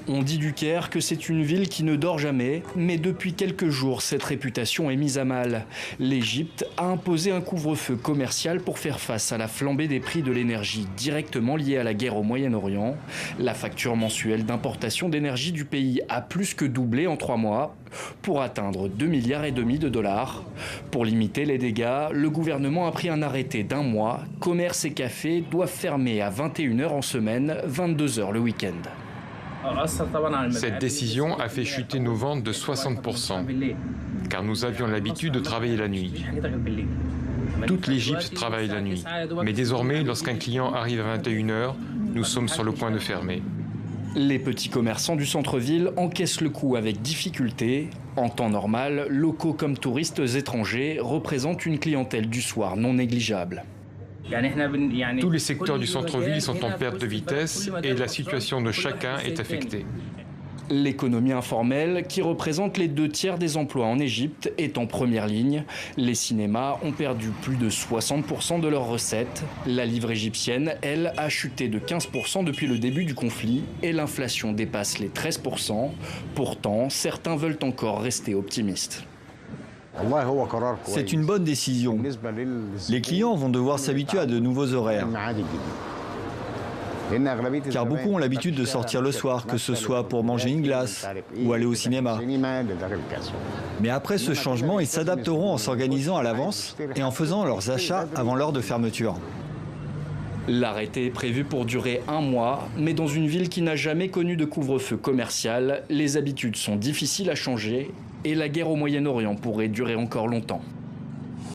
On dit du Caire que c'est une ville qui ne dort jamais, mais depuis quelques jours, cette réputation est mise à mal. L'Égypte a imposé un couvre-feu commercial pour faire face à la flambée des prix de l'énergie directement liée à la guerre au Moyen-Orient. La facture mensuelle d'importation d'énergie du pays a plus que doublé en 3 mois, pour atteindre 2,5 milliards de dollars. Pour limiter les dégâts, le gouvernement a pris un arrêté d'1 mois. Commerces et cafés doivent fermer à 21h en semaine, 22h le week-end. Cette décision a fait chuter nos ventes de 60%, car nous avions l'habitude de travailler la nuit. Toute l'Égypte travaille la nuit, mais désormais, lorsqu'un client arrive à 21h, nous sommes sur le point de fermer. Les petits commerçants du centre-ville encaissent le coup avec difficulté. En temps normal, locaux comme touristes étrangers représentent une clientèle du soir non négligeable. Tous les secteurs du centre-ville sont en perte de vitesse et la situation de chacun est affectée. L'économie informelle, qui représente les 2/3 des emplois en Égypte, est en première ligne. Les cinémas ont perdu plus de 60% de leurs recettes. La livre égyptienne, elle, a chuté de 15% depuis le début du conflit et l'inflation dépasse les 13%. Pourtant, certains veulent encore rester optimistes. C'est une bonne décision. Les clients vont devoir s'habituer à de nouveaux horaires. Car beaucoup ont l'habitude de sortir le soir, que ce soit pour manger une glace ou aller au cinéma. Mais après ce changement, ils s'adapteront en s'organisant à l'avance et en faisant leurs achats avant l'heure de fermeture. L'arrêté est prévu pour durer 1 mois, mais dans une ville qui n'a jamais connu de couvre-feu commercial, les habitudes sont difficiles à changer et la guerre au Moyen-Orient pourrait durer encore longtemps.